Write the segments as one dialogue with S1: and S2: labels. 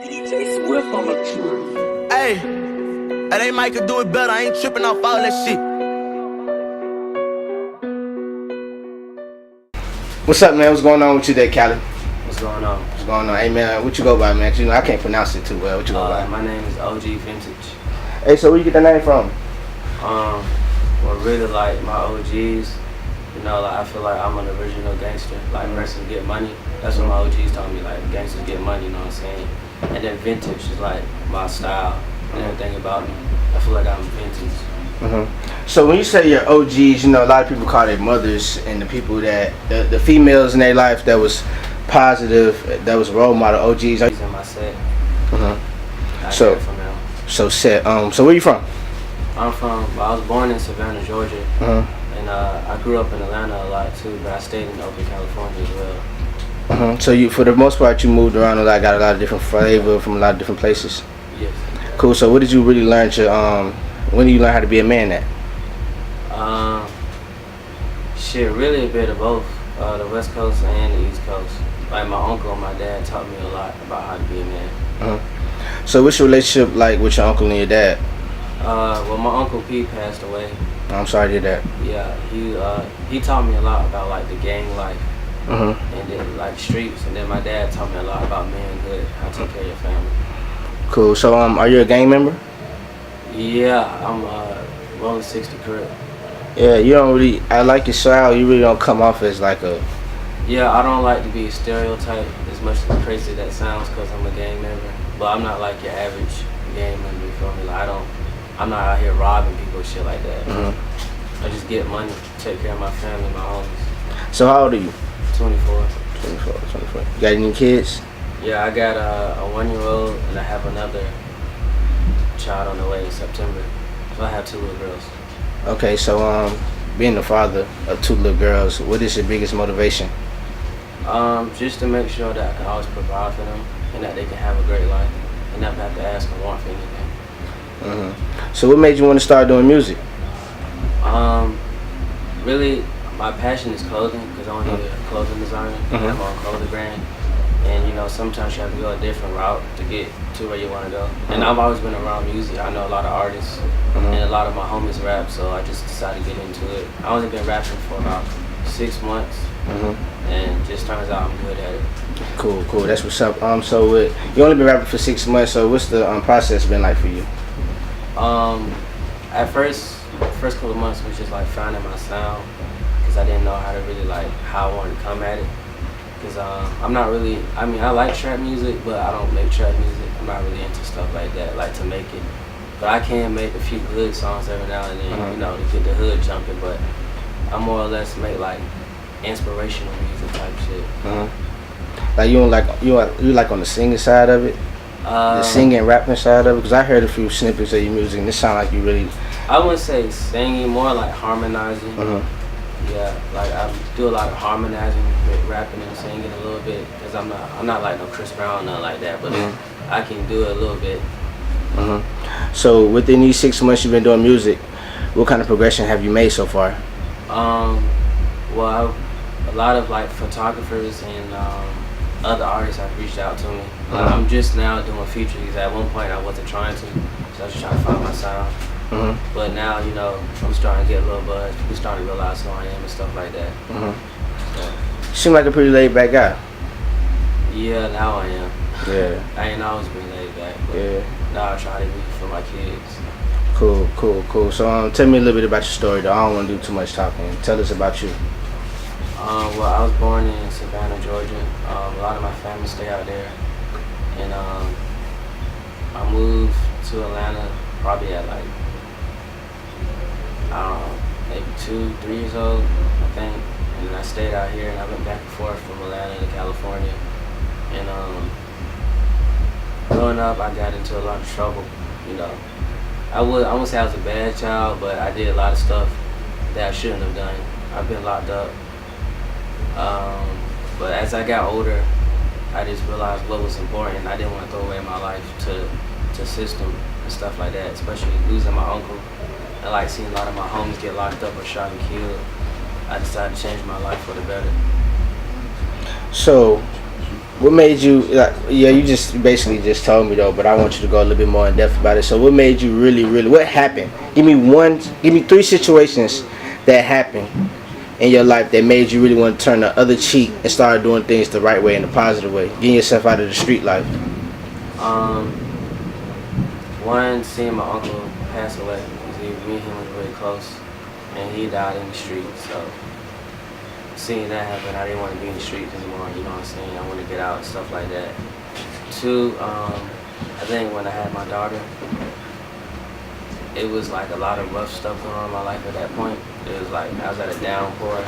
S1: Hey, that ain't Mike could do it better. I ain't tripping off all that shit.
S2: What's up, man? What's going on with you there, Cali?
S3: What's going on?
S2: What's going on? Hey, man, what you go by, man? 'Cause, you know, I can't pronounce it too well. What you go by?
S3: My name is OGVintage.
S2: Hey, so where you get that name from?
S3: Well, really, like, my OGs, you know, like, I feel like I'm an original gangster. Like, wrestlers get money. That's what my OGs told me, like, gangsters get money, you know what I'm saying? And then vintage is, like, my style and everything about me. I feel like I'm vintage.
S2: So when you say your OGs, you know, a lot of people call their mothers and the people that, the females in their life that was positive, that was role model OGs.
S3: He's in my set. I
S2: So-
S3: get it from them.
S2: So where you from?
S3: I was born in Savannah, Georgia. And I grew up in Atlanta a lot too, but I stayed in Oakland, California as well.
S2: So you, for the most part, you moved around a lot, got a lot of different flavor from a lot of different places.
S3: Yes.
S2: Cool. So what did you really learn to, when did you learn how to be a man at?
S3: Shit, really a bit of both, the West Coast and the East Coast. Like my uncle and my dad taught me a lot about how to be a man.
S2: So what's your relationship like with your uncle and your dad?
S3: Well, my uncle Pete passed away.
S2: I'm sorry to hear that.
S3: Yeah, he taught me a lot about like the gang life and then like streets, and then my dad taught me a lot about manhood, how to take care of your family.
S2: Cool. So are you a gang member?
S3: Yeah, I'm rolling 60 Crip.
S2: Yeah, you don't really. I like your style. You really don't come off as like a.
S3: Yeah, I don't like to be a stereotype as much as crazy that sounds because I'm a gang member. But I'm not like your average gang member, you feel me? Like I'm not out here robbing people and shit like that. I just get money, take care of my family, my homies.
S2: So how old are you?
S3: 24.
S2: 24. You got any kids?
S3: Yeah, I got a 1-year-old and I have another child on the way in September. So I have 2 little girls.
S2: Okay, so being the father of 2 little girls, what is your biggest motivation?
S3: Just to make sure that I can always provide for them and that they can have a great life and never have to ask or want for anything.
S2: So what made you want to start doing music?
S3: Really, my passion is clothing because I'm a clothing designer. I have my own clothing brand. And you know, sometimes you have to go a different route to get to where you want to go. And I've always been around music. I know a lot of artists and a lot of my homies rap, so I just decided to get into it. I've only been rapping for about 6 months, and just turns out I'm good at it.
S2: Cool. That's what's up. So you only been rapping for 6 months. So what's the process been like for you?
S3: At first couple of months was just like finding my sound because I didn't know how to really like how I wanted to come at it. Because I'm not really, I mean, I like trap music, but I don't make trap music. I'm not really into stuff like that, like to make it. But I can make a few hood songs every now and then, you know, to get the hood jumping. But I more or less make like inspirational music type shit.
S2: Like you like on the singing side of it, the singing, rapping side of it. Because I heard a few snippets of your music, and it sound like you really.
S3: I wouldn't say singing, more like harmonizing. Yeah, like I do a lot of harmonizing with rapping and singing a little bit because I'm not like no Chris Brown, nothing like that, but I can do it a little bit.
S2: So within these 6 months you've been doing music, what kind of progression have you made so far?
S3: Well, a lot of like photographers and other artists have reached out to me. I'm just now doing features. At one point I wasn't trying to, so I was just trying to find my sound. But now, you know, I'm starting to get a little buzz. People starting to realize who I am and stuff like that.
S2: You seem like a pretty laid back guy.
S3: Yeah, now I am.
S2: Yeah.
S3: I ain't always been laid back, but now I try to be for my kids.
S2: Cool. So tell me a little bit about your story though. I don't want to do too much talking. Tell us about you.
S3: Well, I was born in Savannah, Georgia. A lot of my family stay out there. And I moved to Atlanta probably at like, I don't know, maybe 2-3 years old, I think. And then I stayed out here and I went back and forth from Atlanta to California. And growing up, I got into a lot of trouble, you know. I wouldn't say I was a bad child, but I did a lot of stuff that I shouldn't have done. I've been locked up. But as I got older, I just realized what was important. I didn't want to throw away my life to system and stuff like that, especially losing my uncle. I like seeing a lot of my homies get locked up or shot and killed. I decided to change my life for the better.
S2: So What made you like? Yeah, you just basically just told me though, but I want you to go a little bit more in depth about it. So, what made you really? What happened? Give me three situations that happened in your life that made you really want to turn the other cheek and start doing things the right way and the positive way, getting yourself out of the street life.
S3: Um, One, seeing my uncle pass away. 'Cause me and him was really close, and he died in the street. So seeing that happen, I didn't want to be in the streets anymore. You know what I'm saying? I want to get out and stuff like that. Two, I think when I had my daughter, it was like a lot of rough stuff going on in my life at that point. It was like I was at a downpour,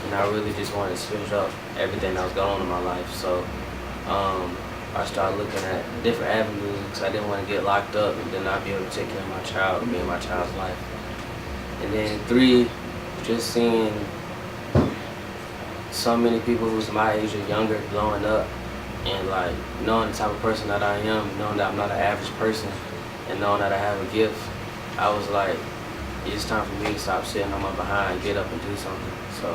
S3: and I really just wanted to switch up everything that was going on in my life. So I started looking at different avenues because I didn't want to get locked up and then not be able to take care of my child, be in my child's life. And then three, just seeing so many people who's my age or younger blowing up, and like knowing the type of person that I am, knowing that I'm not an average person, and knowing that I have a gift, I was like, it's time for me to stop sitting on my behind, get up and do something. So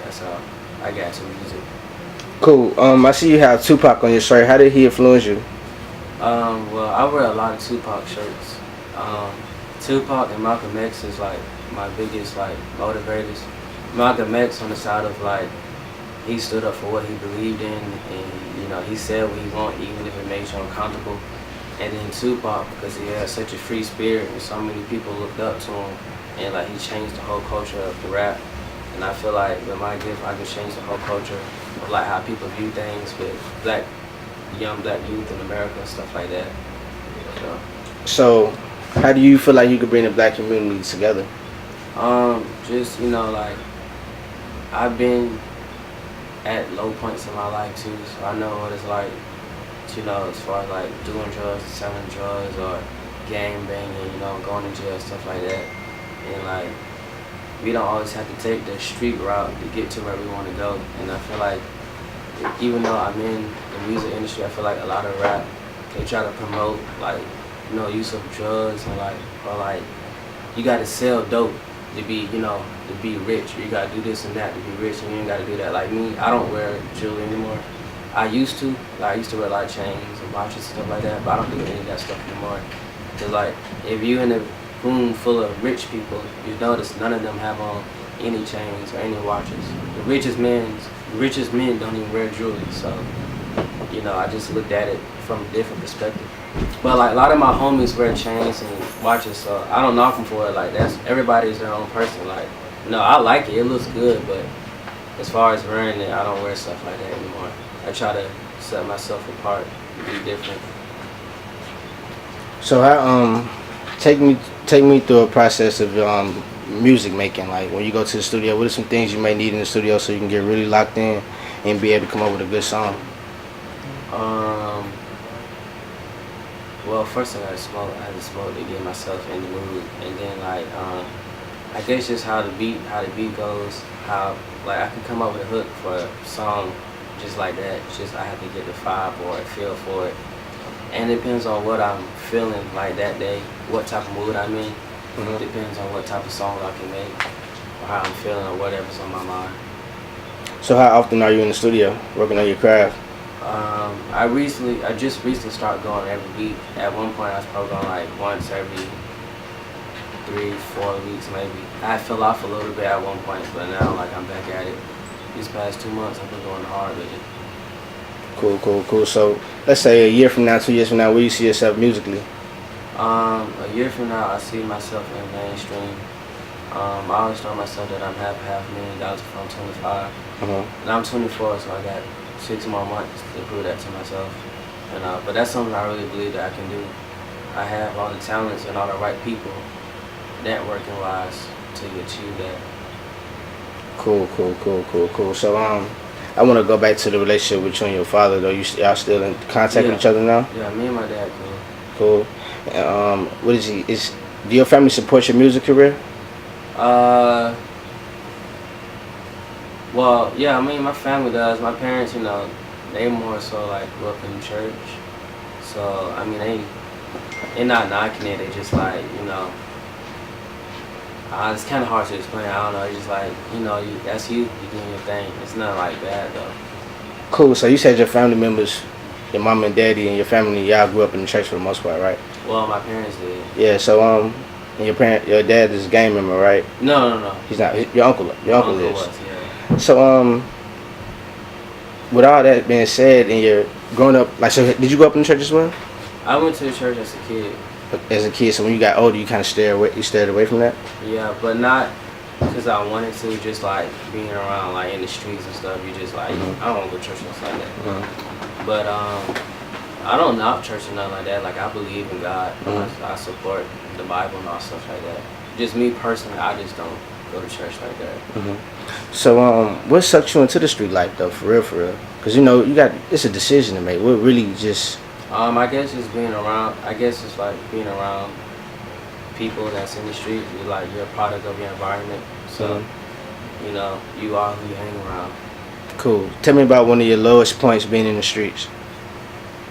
S3: that's how I got to music.
S2: Cool. I see you have Tupac on your shirt. How did he influence you?
S3: Well, I wear a lot of Tupac shirts. Tupac and Malcolm X is like my biggest like motivators. Malcolm X on the side of like, he stood up for what he believed in, and you know, he said what he wanted even if it made you uncomfortable. And then Tupac, because he had such a free spirit and so many people looked up to him, and like he changed the whole culture of the rap. And I feel like with my gift, I can change the whole culture of like how people view things with young black youth in America and stuff like that.
S2: So, how do you feel like you could bring the black community together?
S3: Just, you know, like, I've been at low points in my life too, so I know what it's like, you know, as far as like doing drugs, selling drugs, or gang banging, you know, going to jail, stuff like that. And like, we don't always have to take the street route to get to where we want to go. And I feel like, even though I'm in the music industry, I feel like a lot of rap, they try to promote like, you know, use of drugs and like, or like, you got to sell dope to be, you know, to be rich. You got to do this and that to be rich, and you ain't got to do that. Like me, I don't wear jewelry anymore. I used to wear a lot of chains and watches and stuff like that, but I don't do any of that stuff anymore. Cause like, if you in a room full of rich people, you notice none of them have on any chains or any watches. The richest men don't even wear jewelry. So, you know, I just looked at it from a different perspective. But like a lot of my homies wear chains and watches, so I don't knock them for it. Like everybody's their own person. Like, no, I like it. It looks good, but as far as wearing it, I don't wear stuff like that anymore. I try to set myself apart, be different.
S2: So, take me through a process of music making. Like when you go to the studio, what are some things you may need in the studio so you can get really locked in and be able to come up with a good song?
S3: Well, first I had to smoke to get myself in the mood, and then like I guess just how the beat goes, how like I can come up with a hook for a song just like that. It's just I have to get the vibe or a feel for it, and it depends on what I'm feeling like that day, what type of mood I'm in. Mm-hmm. Depends on what type of song I can make, or how I'm feeling, or whatever's on my mind.
S2: So how often are you in the studio working on your craft?
S3: I just recently started going every week. At one point I was probably going like once every 3-4 weeks maybe. I fell off a little bit at one point, but now like I'm back at it. These past 2 months I've been going hard with it.
S2: Cool. So let's say a year from now, 2 years from now, where do you see yourself musically?
S3: A year from now I see myself in mainstream. I always told myself that I'm half $500,000 before I'm 25. And I'm 24, so I got 6 more months to prove that to myself. And but that's something I really believe that I can do. I have all the talents and all the right people, networking wise, to achieve that.
S2: Cool. So I want to go back to the relationship with you and your father though. Y'all still in contact with each other now?
S3: Yeah, me and my dad
S2: cool. What is he? Do your family support your music career?
S3: Well, yeah, I mean, my family does. My parents, you know, they more so like grew up in church. So, I mean, they're not knocking it. They just like, you know, it's kind of hard to explain. I don't know. It's just like, you know, that's you doing your thing. It's not like bad though.
S2: Cool. So you said your family members, your mom and daddy and your family, y'all grew up in the church for the most part, right?
S3: Well, my parents did.
S2: Yeah. So and your dad is a gang member, right?
S3: No.
S2: He's not. Your uncle. Your uncle is.
S3: Was, yeah.
S2: So with all that being said, and you're growing up, like, so did you grow up in the church as well?
S3: I went to the church as a kid.
S2: As a kid, so when you got older, you kind of stayed away from that.
S3: Yeah, but not because I wanted to. Just like being around, like in the streets and stuff. You just like I don't want to go to church or something like that. But I don't knock church or nothing like that. Like I believe in God. I support the Bible and all stuff like that. Just me personally, I just don't go to church like that.
S2: So what sucked you into the street life though, for real? Because it's a decision to make. What really just
S3: I guess just being around. I guess it's like being around people that's in the street. You're a product of your environment. So you are who you hang around.
S2: Cool. Tell me about one of your lowest points being in the streets.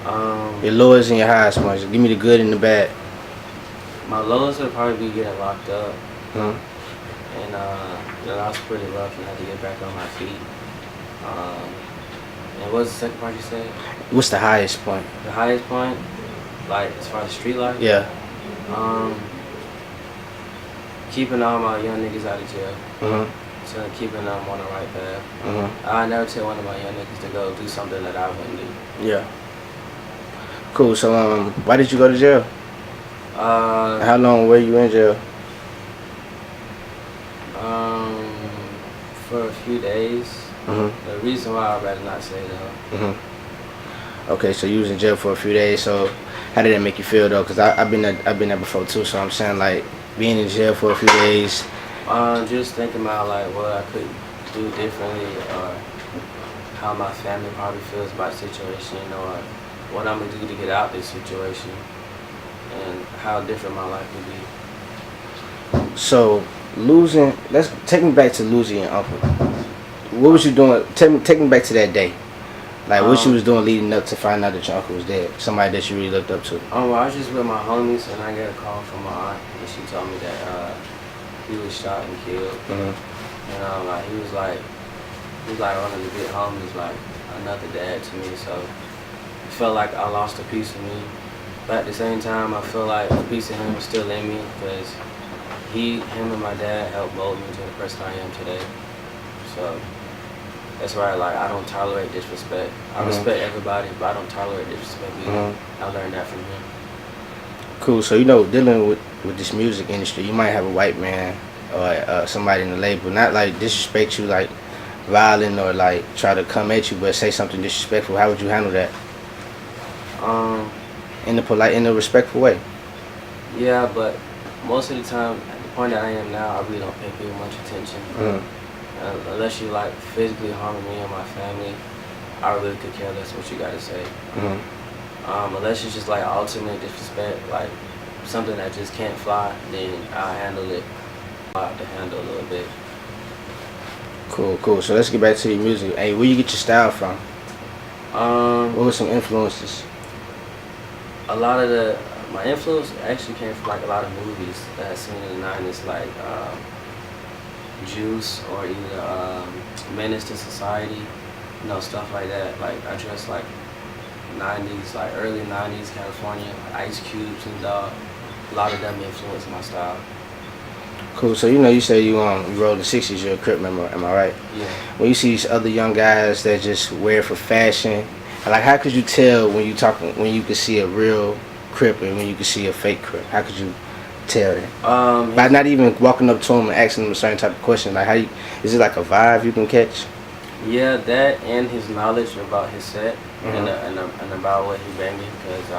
S2: Your lowest and your highest points. Give me the good and the bad.
S3: My lowest would probably be getting locked up.
S2: Mm-hmm.
S3: And that was pretty rough, and I had to get back on my feet. And what was the second part you said?
S2: What's the highest point?
S3: The highest point, like as far as street life?
S2: Yeah.
S3: Keeping all my young niggas out of jail. So keeping them on the right path. I never tell one of my young niggas to go do something that I wouldn't do.
S2: Yeah. Cool. So why did you go to jail? How long were you in jail?
S3: For a few days. The reason why I'd rather not say though.
S2: Okay, so you was in jail for a few days. So how did that make you feel though? Cause I've been there before too. So I'm saying like being in jail for a few days.
S3: Just thinking about like what I could do differently, or how my family probably feels about the situation, or what I'm gonna do to get out this situation, and how different my life would be.
S2: So losing, let's take me back to losing your uncle. What was you doing? Take me back to that day. Like what you was doing leading up to find out that your uncle was dead. Somebody that you really looked up to.
S3: Well, I was just with my homies, and I got a call from my aunt, and she told me that he was shot and killed. And like he was like one of the big homies, like another dad to me. So it felt like I lost a piece of me, but at the same time, I feel like a piece of him is still in me, because him and my dad helped mold me to the person I am today. So that's why I don't tolerate disrespect. I respect everybody, but I don't tolerate disrespect either. I learned that from him.
S2: Cool. So dealing with this music industry, you might have a white man or somebody in the label not like disrespect you, like violent, or like try to come at you, but say something disrespectful. How would you handle that? In a respectful way. Yeah,
S3: but most of the time, at the point that I am now, I really don't pay people much attention. Unless you like physically harming me or my family, I really could care less what you gotta say. Unless it's just like ultimate disrespect, like something that just can't fly, then I'll handle it. I have to handle a little bit.
S2: Cool. So let's get back to your music. Hey, where you get your style from? What were some influences?
S3: A lot of my influence actually came from like a lot of movies that I seen in the 90s, like Juice, or either Menace to Society, stuff like that. Like I dress like 90s, like early 90s California, like Ice Cubes and Dog. A lot of them influenced my style.
S2: Cool. So you say you roll the 60s. You're a Crip member, am I right?
S3: Yeah.
S2: When you see these other young guys that just wear it for fashion, like how could you tell when you could see a real Crip and when you could see a fake Crip? How could you tell that? By not even walking up to him and asking him a certain type of question, like is it like a vibe you can catch?
S3: Yeah, that and his knowledge about his set and about what he banging, because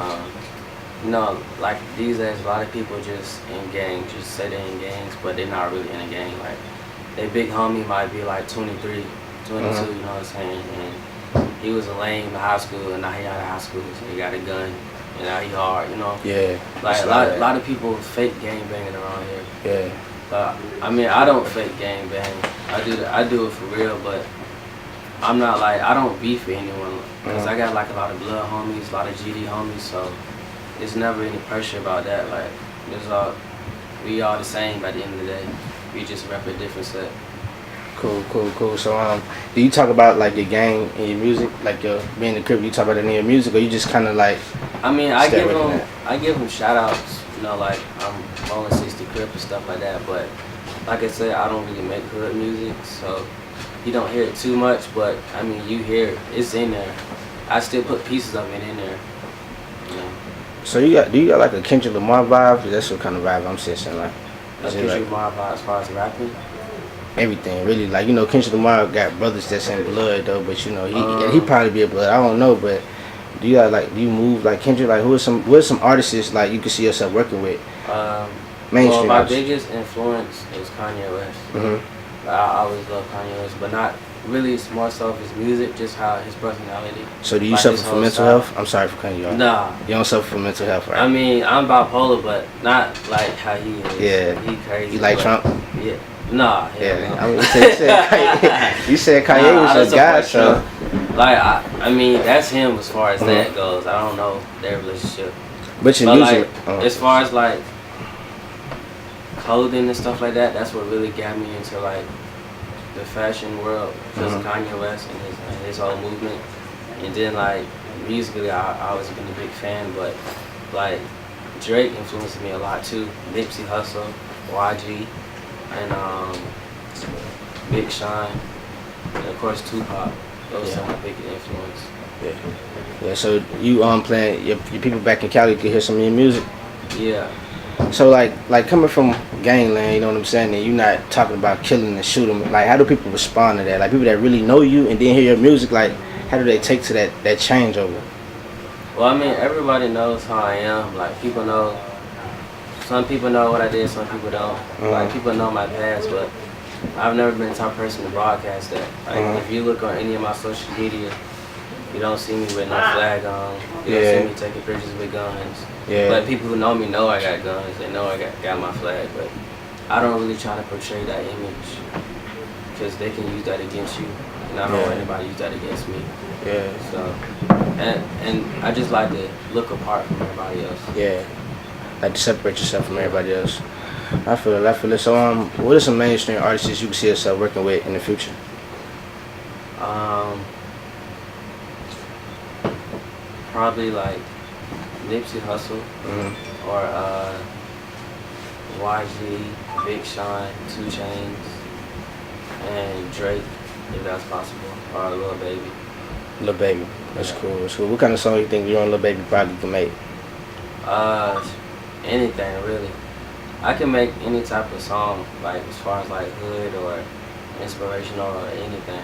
S3: like these days a lot of people just in gangs, just say they're in gangs, but they're not really in a gang. Like their big homie might be like 23, 22, you know what I'm saying? And he was a lame in high school, and now he out of high school, so he got a gun, and now he hard,
S2: Yeah.
S3: Like a lot of people fake gang banging around here.
S2: Yeah.
S3: But I mean, I don't fake gang bang. I do it for real, but I'm not like, I don't beef with anyone, because I got like a lot of blood homies, a lot of GD homies, so there's never any pressure about that. Like we all the same at the end of the day. We just rep a different set.
S2: Cool. So do you talk about like your gang in your music, like your being the Crip? You talk about it in your music, or you just kind of like?
S3: I mean,
S2: stay away from that?
S3: I give them shout outs, you know, like I'm rolling 60 Crip and stuff like that. But like I said, I don't really make hood music, so you don't hear it too much. But I mean, you hear it, it's in there. I still put pieces of it in there. You know.
S2: So do you got like a Kendrick Lamar vibe? That's what kind of vibe I'm sensing, like. Is it
S3: Kendrick
S2: like
S3: Lamar vibe as far as rapping.
S2: everything, really? Like, you know, Kendrick Lamar got brothers that's in blood though, but you know, he probably be a blood. I don't know, but do you move like Kendrick? Like, what are some artists like you can see yourself working with? Mainstream.
S3: Well, my biggest influence is Kanye West.
S2: Mm-hmm.
S3: I always love Kanye West, but not really. It's more so of his music, just how his personality.
S2: So do you
S3: like
S2: suffer
S3: his
S2: from
S3: whole
S2: mental
S3: style.
S2: health? I'm sorry for cutting you off.
S3: Nah.
S2: You don't suffer from mental health, right?
S3: I mean, I'm bipolar, but not like how he is.
S2: Yeah.
S3: He crazy.
S2: You like
S3: but-
S2: Trump?
S3: Yeah. Nah.
S2: Yeah.
S3: No.
S2: I mean, you said Kanye
S3: Nah, I
S2: was your guy,
S3: support
S2: so.
S3: Trump. Like I mean, that's him as far as that goes. I don't know their relationship.
S2: But your
S3: But
S2: music.
S3: like, as far as like clothing and stuff like that, that's what really got me into like the fashion world because of Kanye West and his whole movement. And then like musically, I always been a big fan, but like Drake influenced me a lot too. Nipsey Hussle, YG, and Big Sean, and of course Tupac. Those are my big influence.
S2: Yeah. So you playing your people back in Cali could hear some of your music.
S3: Yeah.
S2: So like coming from gangland, you know what I'm saying, and you not talking about killing and shooting. Like, how do people respond to that? Like, people that really know you and then hear your music, like, how do they take to that changeover?
S3: Well, I mean, everybody knows how I am. Like, people know. Some people know what I did. Some people don't. Like, people know my past, but I've never been the type of person to broadcast that. Like, if you look on any of my social media, you don't see me with no flag on. You don't see me taking pictures with guns.
S2: Yeah.
S3: But people who know me know I got guns. They know I got my flag. But I don't really try to portray that image because they can use that against you, and I don't want anybody to use that against me.
S2: Yeah.
S3: So, and I just like to look apart from everybody else.
S2: Yeah. Like to separate yourself from everybody else. I feel it. So what are some mainstream artists you can see yourself working with in the future?
S3: Probably like Nipsey Hussle or YG, Big Sean, 2 Chainz, and Drake, if that's possible, or Lil Baby.
S2: Lil Baby. That's cool. What kind of song you think you and Lil Baby probably can make?
S3: Anything really. I can make any type of song, like as far as like hood or inspirational or anything.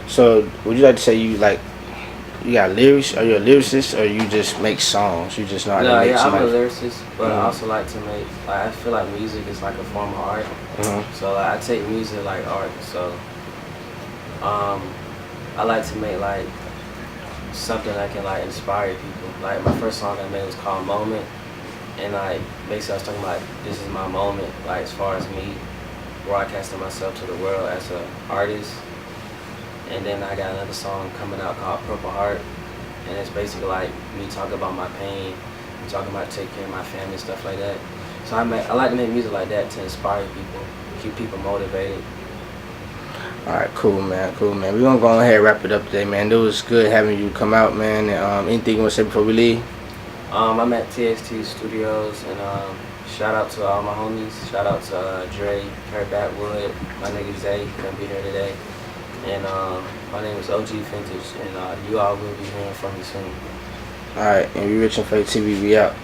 S2: So would you like to say you got lyrics? Are you a lyricist, or you just make songs? You just know how to make
S3: I'm a
S2: somebody?
S3: lyricist, but I also like to make. Like, I feel like music is like a form of art. So like, I take music like art. So I like to make like something that can like inspire people. Like my first song I made was called Moment, and like basically I was talking about this is my moment. Like as far as me broadcasting myself to the world as an artist. And then I got another song coming out called Purple Heart, and it's basically like me talking about my pain, talking about taking care of my family, stuff like that. So I like to make music like that to inspire people, keep people motivated.
S2: All right, cool, man. We're gonna go ahead and wrap it up today, man. It was good having you come out, man. And, anything you wanna say before we leave?
S3: I'm at TXT Studios, and shout out to all my homies. Shout out to Dre, Kurt Backwood, my nigga Zay, gonna be here today. And my name is OGVintage, and you all will be hearing from me soon.
S2: All right, and we Rich and Fake TV, we out.